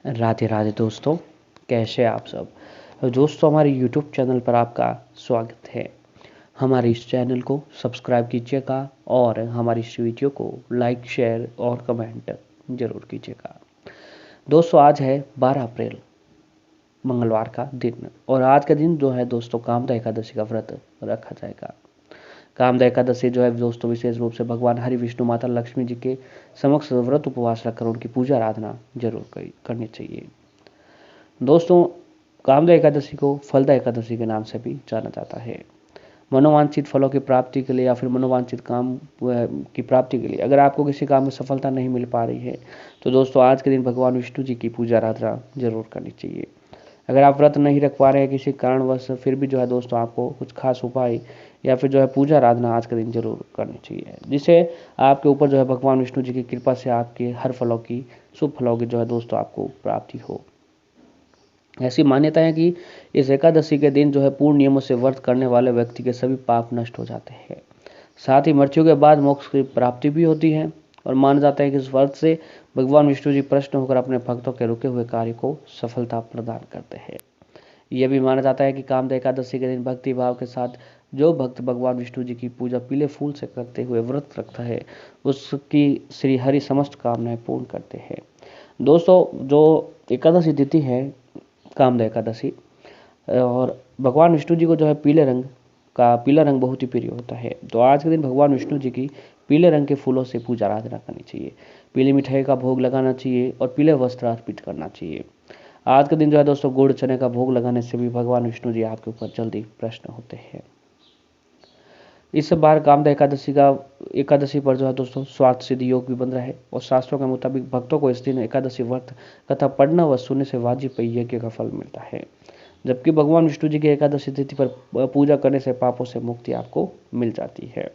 राधे राधे दोस्तों, कैसे आप सब। दोस्तों, हमारे YouTube चैनल पर आपका स्वागत है। हमारे इस चैनल को सब्सक्राइब कीजिएगा और हमारी इस वीडियो को लाइक, शेयर और कमेंट जरूर कीजिएगा। दोस्तों, आज है 12 अप्रैल, मंगलवार का दिन, और आज का दिन जो है दोस्तों कामदा एकादशी का व्रत रखा जाएगा। कामदा एकादशी जो है दोस्तों विशेष रूप से भगवान हरि विष्णु माता लक्ष्मी जी के समक्ष व्रत उपवास रखकर उनकी पूजा आराधना जरूर करनी चाहिए। दोस्तों, कामदा एकादशी को फलदा एकादशी के नाम से भी जाना जाता है। मनोवांछित फलों की प्राप्ति के लिए या फिर मनोवांछित काम की प्राप्ति के लिए अगर आपको किसी काम में सफलता नहीं मिल पा रही है तो दोस्तों आज के दिन भगवान विष्णु जी की पूजा आराधना जरूर करनी चाहिए। अगर आप व्रत नहीं रख पा रहे हैं किसी कारणवश, फिर भी जो है दोस्तों आपको कुछ खास उपाय या फिर जो है पूजा आराधना आज के दिन जरूर करनी चाहिए, जिससे आपके ऊपर जो है भगवान विष्णु जी की कृपा से आपके हर फलों की, शुभ फलों की जो है दोस्तों आपको प्राप्ति हो। ऐसी मान्यता है कि इस एकादशी के दिन जो है पूर्ण नियमों से व्रत करने वाले व्यक्ति के सभी पाप नष्ट हो जाते हैं। साथ ही मृत्यु के बाद मोक्ष की प्राप्ति भी होती है और माना जाता है कि इस व्रत से भगवान विष्णु जी प्रसन्न होकर अपने भक्तों के रुके हुए कार्य को सफलता प्रदान करते हैं। यह भी माना जाता है कि कामदा एकादशी के दिन भक्ति भाव के साथ जो भक्त भगवान विष्णु जी की पूजा पीले फूल से करते हुए व्रत रखता है उसकी श्री हरि समस्त कामनाएं पूर्ण करते हैं। दोस्तों, जो एकादशी तिथि है कामदा एकादशी, और भगवान विष्णु जी को जो है पीला रंग बहुत ही प्रिय होता है। तो आज के दिन भगवान विष्णु जी की पीले रंग के फूलों से पूजा आराधना करनी चाहिए, पीली मिठाई का भोग लगाना चाहिए और पीले वस्त्र अर्पित करना चाहिए। आज के दिन जो है दोस्तों गुड़ चने का भोग लगाने से भी भगवान विष्णु जी आपके ऊपर जल्दी प्रसन्न होते हैं। इस बार कामदा एकादशी पर जो है दोस्तों स्वार्थ सिद्धि योग भी बन रहा है और शास्त्रों के मुताबिक भक्तों को इस दिन एकादशी व्रत कथा पढ़ना व सुनने से वाजिब यज्ञ का फल मिलता है, जबकि भगवान विष्णु जी की एकादशी तिथि पर पूजा करने से पापों से मुक्ति आपको मिल जाती है।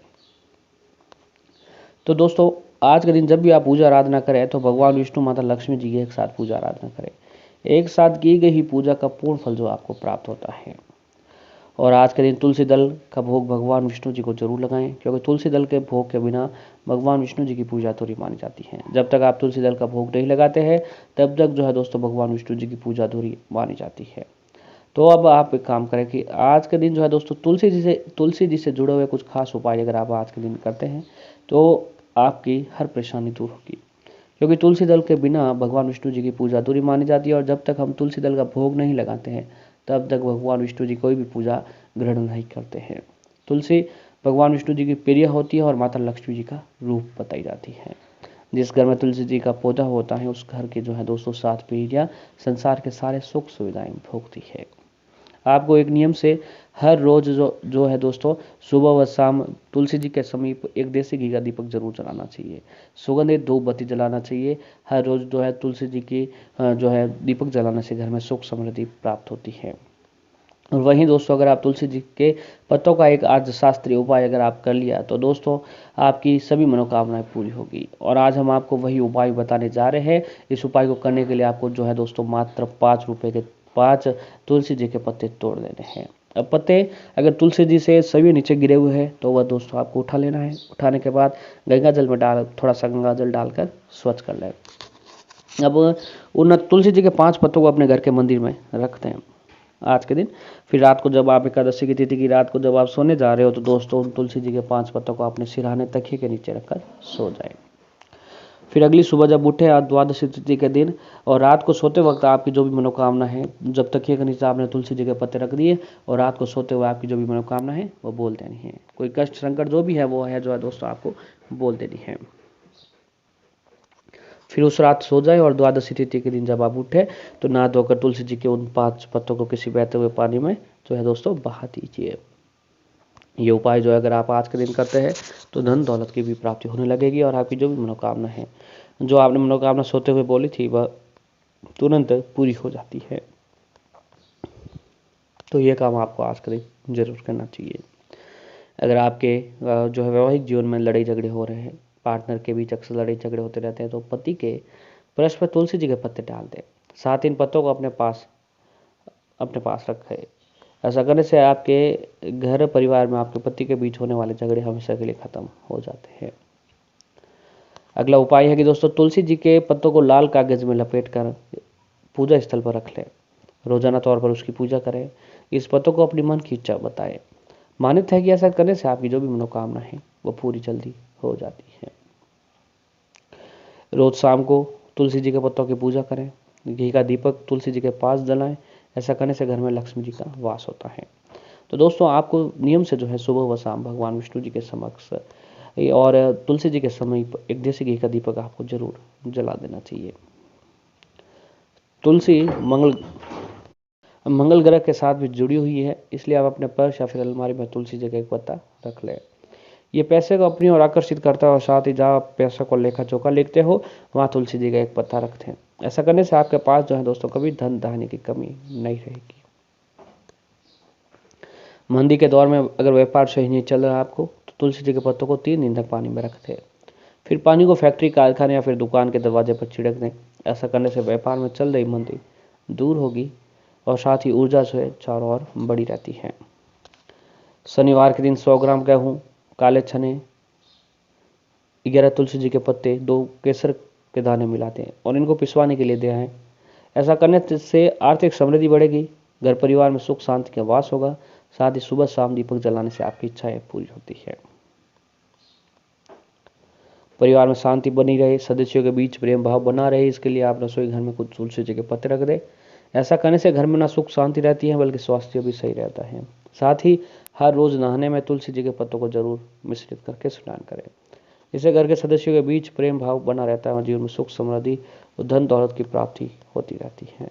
तो दोस्तों, आज के दिन जब भी आप पूजा आराधना करें तो भगवान विष्णु माता लक्ष्मी जी की एक साथ पूजा आराधना करें। एक साथ की गई ही पूजा का पूर्ण फल जो आपको प्राप्त होता है। और आज के दिन तुलसी दल का भोग भगवान विष्णु जी को जरूर लगाएं, क्योंकि तुलसी दल के भोग के बिना भगवान विष्णु जी की पूजा अधूरी मानी जाती है। जब तक आप तुलसी दल का भोग नहीं लगाते हैं तब तक जो है दोस्तों भगवान विष्णु जी की पूजा अधूरी मानी जाती है। तो अब आप एक काम करें कि आज के दिन जो है दोस्तों तुलसी जी से जुड़े हुए कुछ खास उपाय अगर आप आज के दिन करते हैं तो आपकी हर परेशानी दूर होगी, क्योंकि तुलसी दल के बिना भगवान विष्णु जी की पूजा अधूरी मानी जाती है। और जब तक हम तुलसी दल का भोग नहीं लगाते हैं तब तक भगवान विष्णु जी कोई भी पूजा ग्रहण नहीं करते हैं। तुलसी भगवान विष्णु जी की प्रिय होती है और माता लक्ष्मी जी का रूप बताई जाती है। जिस घर में तुलसी जी का पौधा होता है उस घर के जो है दोस्तों 7 पीढ़ियां संसार के सारे सुख सुविधाएं भोगती है। आपको एक नियम से हर रोज जो है दोस्तों सुबह व शाम तुलसी जी के समीप एक देसी घी का दीपक जरूर जलाना चाहिए, सुगंधित धूप बत्ती जलाना चाहिए। हर रोज जो है तुलसी जी की जो है दीपक जलाने से घर में सुख समृद्धि प्राप्त होती है। और वहीं दोस्तों अगर आप तुलसी जी के पत्तों का एक आज शास्त्रीय उपाय अगर आप कर लिया तो दोस्तों आपकी सभी मनोकामनाएं पूरी होगी। और आज हम आपको वही उपाय बताने जा रहे हैं। इस उपाय को करने के लिए आपको जो है दोस्तों मात्र 5 रुपए के 5 तुलसी जी के पत्ते तोड़ देने हैं। अब पत्ते अगर तुलसी जी से सभी नीचे गिरे हुए हैं तो वह दोस्तों आपको उठा लेना है। उठाने के बाद गंगा जल में थोड़ा सा गंगा जल डालकर स्वच्छ कर लें। अब उन तुलसी जी के 5 पत्तों को अपने घर के मंदिर में रखते हैं आज के दिन। फिर रात को जब आप एकादशी की तिथि की रात को जब आप सोने जा रहे हो तो दोस्तों उन तुलसी जी के 5 पत्तों को अपने सिरहाने तकिए के नीचे रखकर सो जाए। फिर अगली सुबह जब उठे आज द्वादशी तिथि के दिन और रात को सोते वक्त आपकी जो भी मनोकामना है, जब तकिए के नीचे आपने तुलसी जी के पत्ते रख दिए और रात को सोते हुए आपकी जो भी मनोकामना है वो बोल देनी है। कोई कष्ट संकट जो भी है वो है जो है दोस्तों आपको बोल देनी है। फिर उस रात सो जाए और द्वादशी तिथि के दिन जब आप उठे तो नहा धोकर तुलसी जी के उन 5 पत्तों को किसी बहते हुए पानी में जो है दोस्तों बहा दीजिए। ये उपाय जो है अगर आप आज के दिन करते हैं तो धन दौलत की भी प्राप्ति होने लगेगी और आपकी जो भी मनोकामना है, जो आपने मनोकामना सोते हुए बोली थी, वह तुरंत पूरी हो जाती है। तो ये काम आपको आज के दिन जरूर करना चाहिए। अगर आपके जो है वैवाहिक जीवन में लड़ाई झगड़े हो रहे हैं, पार्टनर के बीच अक्सर लड़ाई झगड़े होते रहते हैं, तो पति के ब्रश पर तुलसी जी के पत्ते डाल दें। साथ इन पत्तों को अपने पास रखें। ऐसा करने से आपके घर परिवार में आपके पति के बीच होने वाले झगड़े हमेशा के लिए खत्म हो जाते हैं। अगला उपाय है कि दोस्तों तुलसी जी के पत्तों को लाल कागज में लपेट कर पूजा स्थल पर रख लें। रोजाना तौर पर उसकी पूजा करें। इस पत्तों को अपनी मन की इच्छा बताएं। मान्यता है कि ऐसा करने से आपकी जो भी मनोकामना है वो पूरी जल्दी हो जाती है। रोज शाम को तुलसी जी के पत्तों की पूजा करें। घी का दीपक तुलसी जी के पास जलाएं। ऐसा करने से घर में लक्ष्मी जी का वास होता है। तो दोस्तों, आपको नियम से जो है सुबह व शाम भगवान विष्णु जी के समक्ष और तुलसी जी के समीप एक देसी घी का दीपक आपको जरूर जला देना चाहिए। तुलसी मंगल ग्रह के साथ भी जुड़ी हुई है, इसलिए आप अपने पर्स या फिर अलमारी में तुलसी जी का एक पत्ता रख लें। ये पैसे को अपनी ओर आकर्षित करता है और साथ ही जहाँ आप पैसे को लेखा जोखा लिखते हो वहाँ तुलसी जी का एक पत्ता रखते हैं। ऐसा करने से आपके पास जो है दोस्तों कभी धन धान्य की कमी नहीं रहेगी। मंदी के दौर में अगर व्यापार सही नहीं चल रहा आपको तो तुलसी जी के पत्तों को 3 दिन तक पानी में रख दें। फिर पानी को फैक्ट्री, कारखाने या फिर दुकान के दरवाजे पर छिड़क दें। ऐसा करने से व्यापार में चल रही मंदी दूर होगी और साथ ही ऊर्जा जो है चारों ओर बढ़ी रहती है। शनिवार के दिन 100 ग्राम गेहूँ, काले चने, 11 तुलसी जी के पत्ते, 2 केसर के दाने मिलाते हैं और इनको पिसवाने के लिए दिया है। ऐसा करने से आर्थिक समृद्धि बढ़ेगी, घर परिवार में सुख शांति का वास होगा। साथ ही सुबह शाम दीपक जलाने से आपकी इच्छाएं पूरी होती है। परिवार में शांति बनी रहे, सदस्यों के बीच प्रेम भाव बना रहे, इसके लिए आप रसोई घर में कुछ तुलसी जी के पत्ते रख दें। ऐसा करने से घर में ना सुख शांति रहती है बल्कि स्वास्थ्य भी सही रहता है। साथ ही हर रोज नहाने में तुलसी जी के पत्तों को जरूर मिश्रित करके स्नान करें। इससे घर के सदस्यों के बीच प्रेम भाव बना रहता है और जीवन में सुख समृद्धि और धन दौलत की प्राप्ति होती रहती है।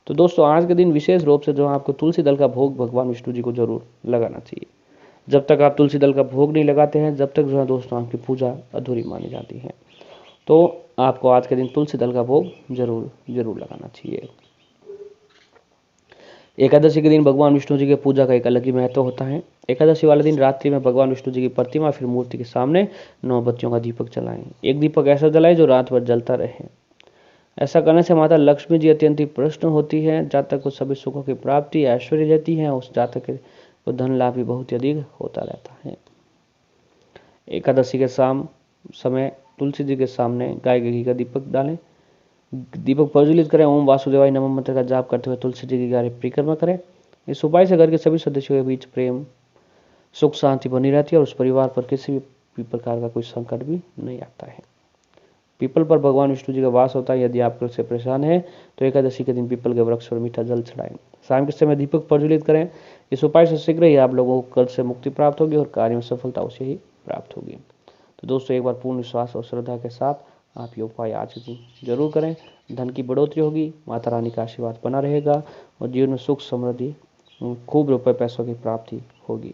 तो दोस्तों, आज के दिन विशेष रूप से जो आपको तुलसी दल का भोग भगवान विष्णु जी को जरूर लगाना चाहिए। जब तक आप तुलसी दल का भोग नहीं लगाते हैं, जब तक जो है दोस्तों आपकी पूजा अधूरी मानी जाती है। तो आपको आज के दिन तुलसी दल का भोग जरूर लगाना चाहिए। एकादशी के दिन भगवान विष्णु जी की पूजा का एक अलग ही महत्व होता है। एकादशी वाले दिन रात्रि में भगवान विष्णु जी की प्रतिमा फिर मूर्ति के सामने 9 बत्तियों का दीपक जलाएं। एक दीपक ऐसा जलाएं जो रात भर जलता रहे। ऐसा करने से माता लक्ष्मी जी अत्यंत ही प्रसन्न होती है। जातक को सभी सुखों की प्राप्ति, ऐश्वर्य रहती है। उस जातक को धन लाभ भी बहुत अधिक होता रहता है। एकादशी के शाम समय तुलसी जी के सामने गाय के घी का दीपक डालें। दीपक प्रज्वलित करें। ओम वासुदेवाय नमः मंत्र का जाप करते हुए तुलसी जी की गाय परिक्रमा करें। इस उपाय से घर के सभी सदस्यों के बीच प्रेम, सुख शांति बनी रहती है और उस परिवार पर किसी भी प्रकार का कोई संकट भी नहीं आता है। पीपल पर भगवान विष्णु जी का वास होता है। यदि आप कल से परेशान हैं तो एकादशी के दिन पीपल के वृक्ष पर मीठा जल चढ़ाएं। शाम के समय दीपक प्रज्वलित करें। इस उपाय से शीघ्र ही आप लोगों को कर्ज से मुक्ति प्राप्त होगी और कार्य में सफलता उसे ही प्राप्त होगी। तो दोस्तों, एक बार पूर्ण विश्वास और श्रद्धा के साथ आप ये उपाय आज के दिन जरूर करें। धन की बढ़ोतरी होगी, माता रानी का आशीर्वाद बना रहेगा और जीवन में सुख समृद्धि, खूब रुपए पैसों की प्राप्ति होगी।